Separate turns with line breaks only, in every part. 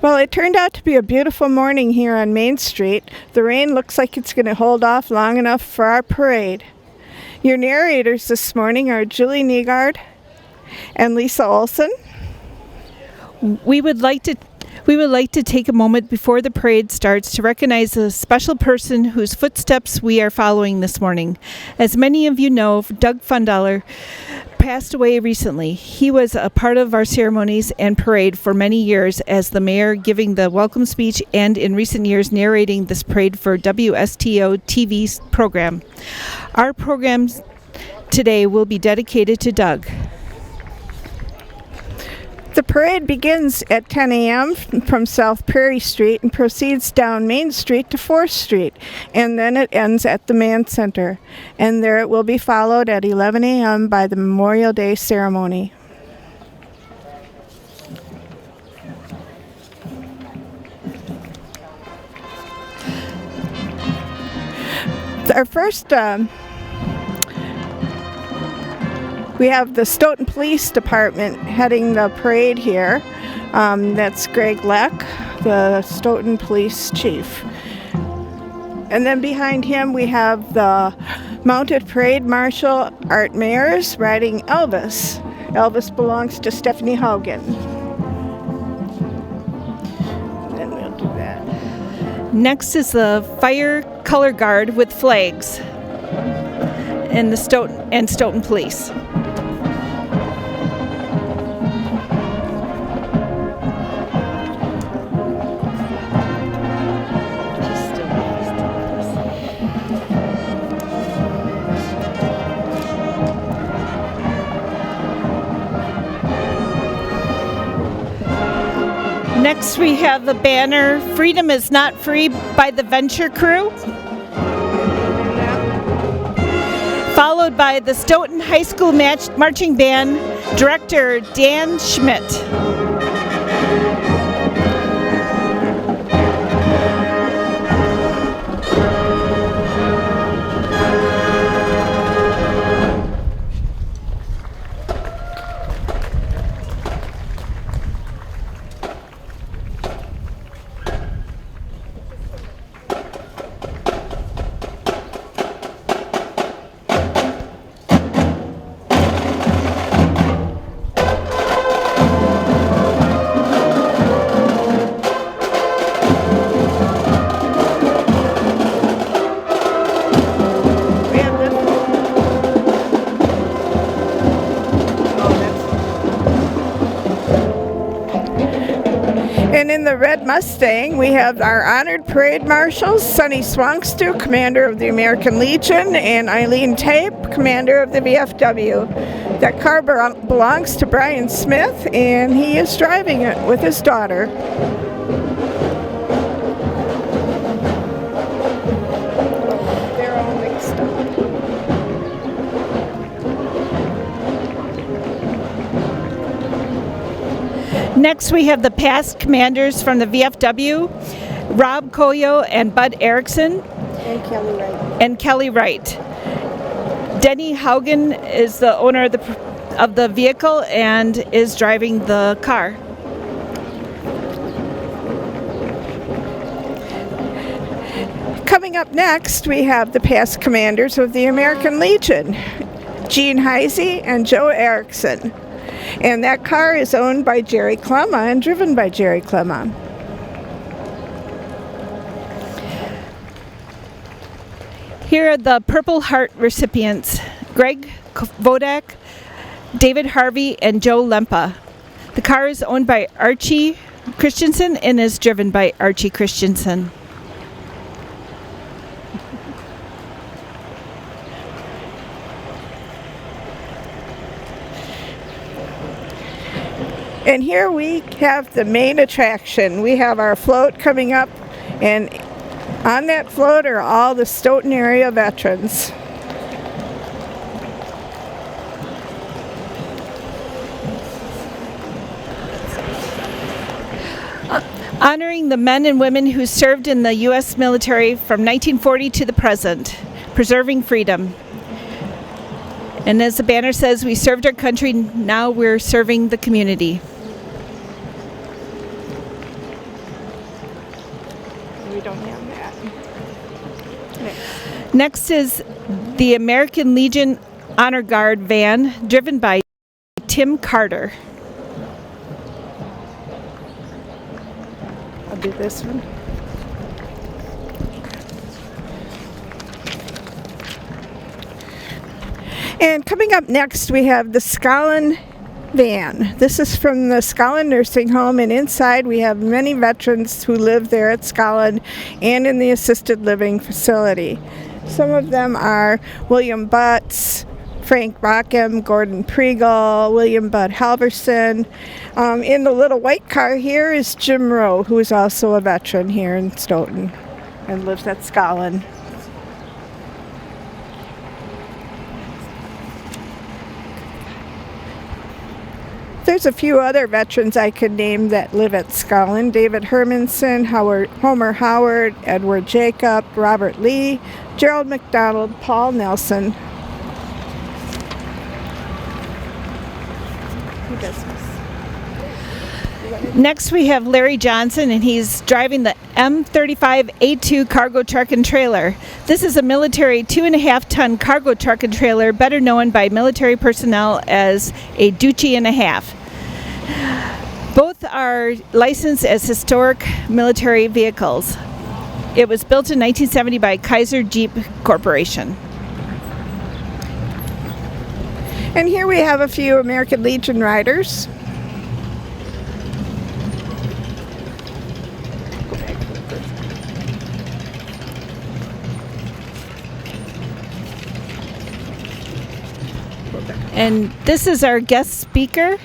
Well, it turned out to be a beautiful morning here on Main Street. The rain looks like it's going to hold off long enough for our parade. Your narrators this morning are Julie Nygaard and Lisa Olson.
We would like to take a moment before the parade starts to recognize a special person whose footsteps we are following this morning. As many of you know, Doug Fundaller passed away recently. He was a part of our ceremonies and parade for many years as the mayor, giving the welcome speech and in recent years narrating this parade for WSTO TV program. Our programs today will be dedicated to Doug.
The parade begins at 10 a.m. from South Prairie Street and proceeds down Main Street to 4th Street, and then it ends at the Mann Center. And there it will be followed at 11 a.m. by the Memorial Day ceremony. Our first we have the Stoughton Police Department heading the parade here. That's Greg Leck, the Stoughton Police Chief. And then behind him we have the Mounted Parade Marshal Art Mayers riding Elvis. Elvis belongs to Stephanie Haugen. Then we'll do that.
Next is the Fire Color Guard with flags and the Stoughton Police. Next we have the banner, Freedom is Not Free by the Venture Crew, followed by the Stoughton High School Marching Band Director Dan Schmidt.
And in the Red Mustang, we have our honored parade marshals, Sonny Swangstu, commander of the American Legion, and Eileen Tape, commander of the VFW. That car belongs to Brian Smith, and he is driving it with his daughter. They're all mixed up.
Next we have the past commanders from the VFW, Rob Koyo and Bud Erickson. And Kelly Wright. Denny Haugen is the owner of the vehicle and is driving the car.
Coming up next, we have the past commanders of the American Legion, Gene Heisey and Joe Erickson. And that car is owned by Jerry Clemma and driven by Jerry Clemma.
Here are the Purple Heart recipients, Greg Vodak, David Harvey, and Joe Lempa. The car is owned by Archie Christensen and is driven by Archie Christensen.
And here we have the main attraction. We have our float coming up, and on that float are all the Stoughton area veterans.
Honoring the men and women who served in the U.S. military from 1940 to the present, preserving freedom. And as the banner says, we served our country, now we're serving the community. Next is the American Legion Honor Guard van, driven by Tim Carter.
I'll do this one. And coming up next, we have the Stoughton van. This is from the Stoughton Nursing Home, and inside we have many veterans who live there at Stoughton and in the assisted living facility. Some of them are William Butts, Frank Bockham, Gordon Pregel, William Bud Halverson. In the little white car here is Jim Rowe, who is also a veteran here in Stoughton and lives at Stoughton. There's a few other veterans I could name that live at Stoughton: David Hermanson, Homer Howard, Edward Jacob, Robert Lee, Gerald McDonald, Paul Nelson.
Next we have Larry Johnson, and he's driving the M35A2 cargo truck and trailer. This is a military 2.5-ton cargo truck and trailer, better known by military personnel as a Doochie and a half. Both are licensed as historic military vehicles. It was built in 1970 by Kaiser Jeep Corporation.
And here we have a few American Legion riders.
And this is our guest speaker.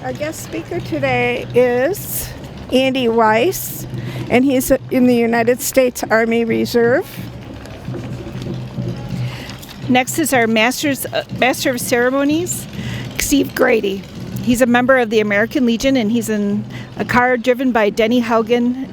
Our guest speaker today is Andy Weiss, and he's in the United States Army Reserve.
Next is our Master of Ceremonies, Steve Grady. He's a member of the American Legion, and he's in a car driven by Denny Haugen,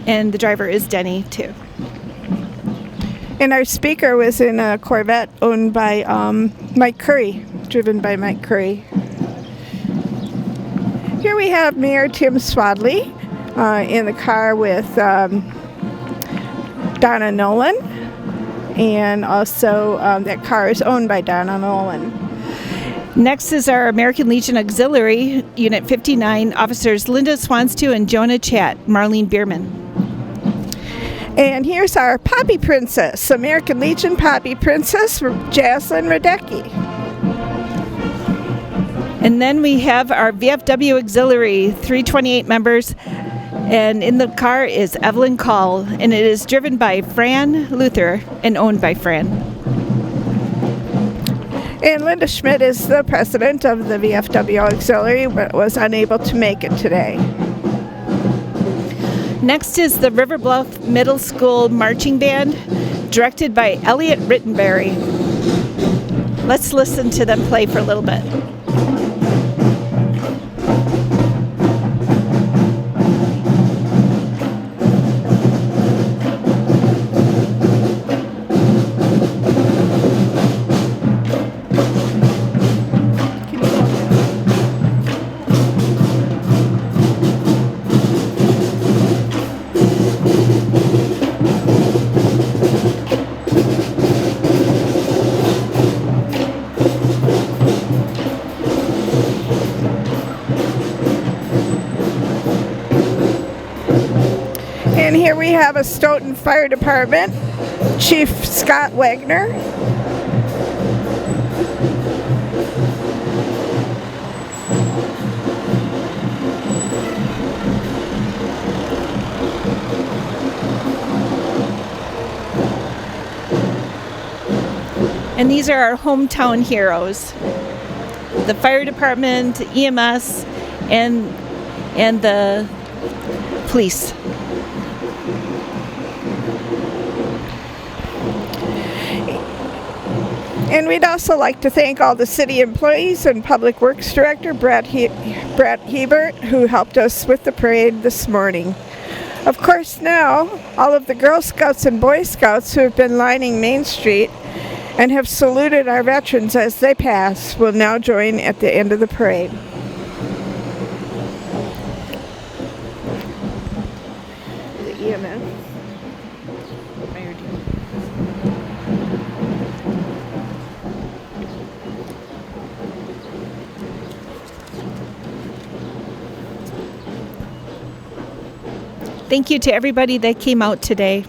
and the driver is Denny too.
And our speaker was in a Corvette owned by Mike Curry, driven by Mike Curry. Here we have Mayor Tim Swadley in the car with Donna Nolan, and also that car is owned by Donna Nolan.
Next is our American Legion Auxiliary, Unit 59, officers Linda Swanstu and Jonah Chat, Marlene Bierman.
And here's our Poppy Princess, American Legion Poppy Princess, Jaslyn Radecki.
And then we have our VFW Auxiliary, 328 members, and in the car is Evelyn Call, and it is driven by Fran Luther and owned by Fran.
And Linda Schmidt is the president of the VFW Auxiliary, but was unable to make it today.
Next is the River Bluff Middle School Marching Band, directed by Elliot Rittenberry. Let's listen to them play for a little bit.
And here we have a Stoughton Fire Department, Chief Scott Wagner.
And these are our hometown heroes. The fire department, EMS, and the police.
And we'd also like to thank all the city employees and Public Works Director Brad Hebert, who helped us with the parade this morning. Of course, now all of the Girl Scouts and Boy Scouts who have been lining Main Street and have saluted our veterans as they pass will now join at the end of the parade. The EMS.
Thank you to everybody that came out today.